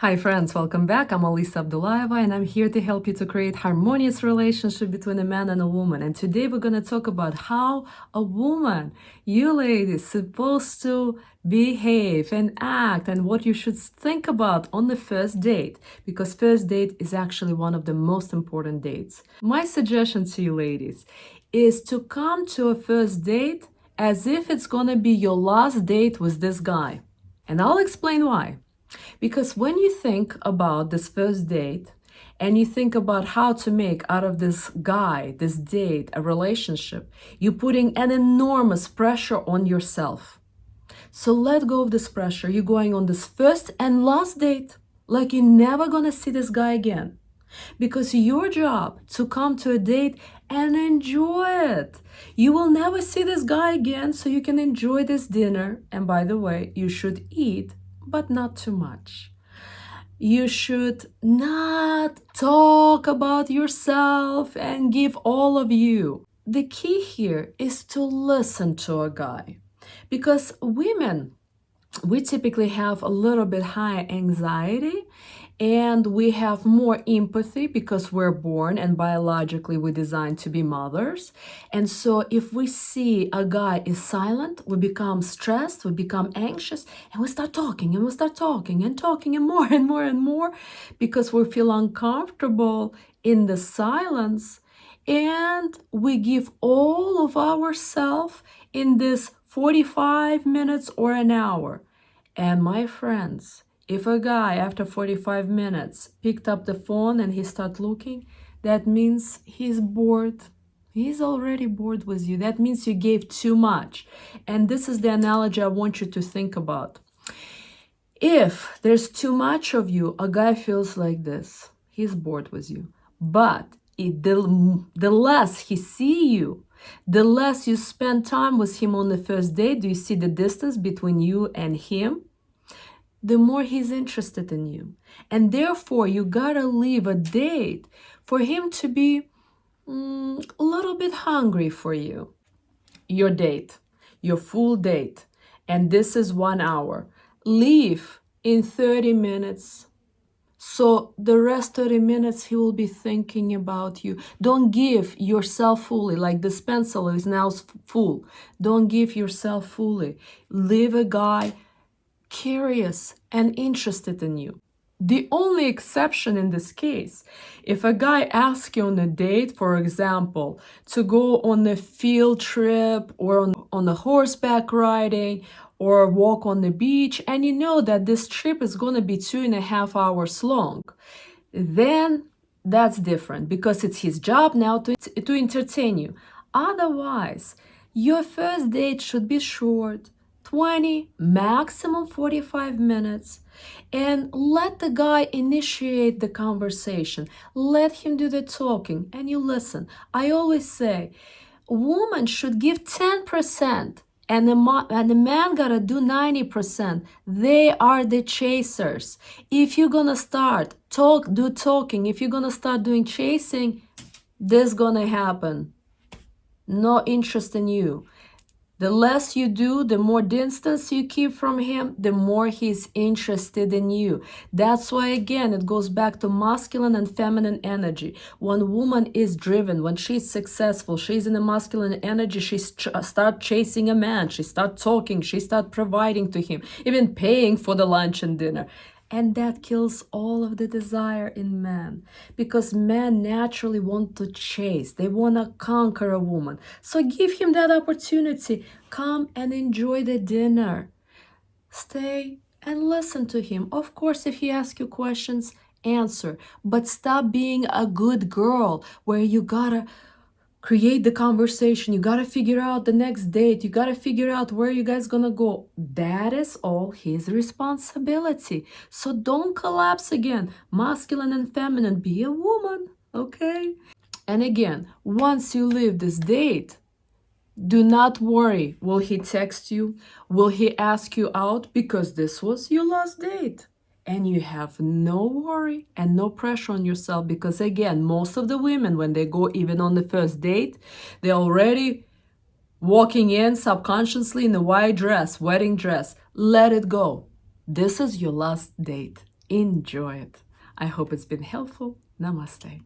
Hi friends, welcome back. I'm Alisa Abdullaeva and I'm here to help you to create harmonious relationship between a man and a woman. And today we're going to talk about how a woman, you ladies, supposed to behave and act and what you should think about on the first date, because first date is actually one of the most important dates. My suggestion to you ladies is to come to a first date as if it's going to be your last date with this guy. And I'll explain why. Because when you think about this first date and you think about how to make out of this guy, this date, a relationship, you're putting an enormous pressure on yourself. So let go of this pressure. You're going on this first and last date like you're never going to see this guy again. Because your job to come to a date and enjoy it. You will never see this guy again, so you can enjoy this dinner. And by the way, you should eat, but not too much. You should not talk about yourself and give all of you. The key here is to listen to a guy. Because women, we typically have a little bit higher anxiety and we have more empathy because we're born and biologically we're designed to be mothers. And so if we see a guy is silent, we become stressed, we become anxious, and we start talking and we start talking and talking and more and more and more because we feel uncomfortable in the silence, and we give all of ourselves in this 45 minutes or an hour. And my friends, if a guy after 45 minutes picked up the phone and he started looking, that means he's bored. He's already bored with you. That means you gave too much. And this is the analogy I want you to think about. If there's too much of you, a guy feels like this. He's bored with you. But the less he see you, the less you spend time with him on the first date, do you see the distance between you and him? The more he's interested in you. And therefore, you gotta leave a date for him to be a little bit hungry for you. Your date, your full date, and this is 1 hour. Leave in 30 minutes. So the rest 30 minutes he will be thinking about you. Don't give yourself fully, like this pencil is now full. Don't give yourself fully. Leave a guy curious and interested in you. The only exception in this case, if a guy asks you on a date, for example, to go on a field trip or on a horseback riding or walk on the beach, and you know that this trip is going to be 2.5 hours long, then that's different because it's his job now to entertain you. Otherwise, your first date should be short, 20, maximum 45 minutes, and let the guy initiate the conversation. Let him do the talking and you listen. I always say, a woman should give 10%. And the man gotta do 90%. They are the chasers. If you're gonna start do talking, if you're gonna start doing chasing, this gonna happen. No interest in you. The less you do, the more distance you keep from him, the more he's interested in you. That's why, again, it goes back to masculine and feminine energy. When woman is driven, when she's successful, she's in a masculine energy, she start chasing a man, she start talking, she start providing to him, even paying for the lunch and dinner. And that kills all of the desire in men, because men naturally want to chase. They want to conquer a woman. So give him that opportunity. Come and enjoy the dinner. Stay and listen to him. Of course, if he asks you questions, answer. But stop being a good girl where you gotta create the conversation. You gotta figure out the next date. You gotta figure out where you guys gonna go. That is all his responsibility. So don't collapse again. Masculine and feminine. Be a woman, okay? And again, once you leave this date, do not worry. Will he text you? Will he ask you out? Because this was your last date. And you have no worry and no pressure on yourself, because again, most of the women, when they go even on the first date, they're already walking in subconsciously in a white dress, wedding dress. Let it go. This is your last date. enjoy it. I hope it's been helpful. Namaste.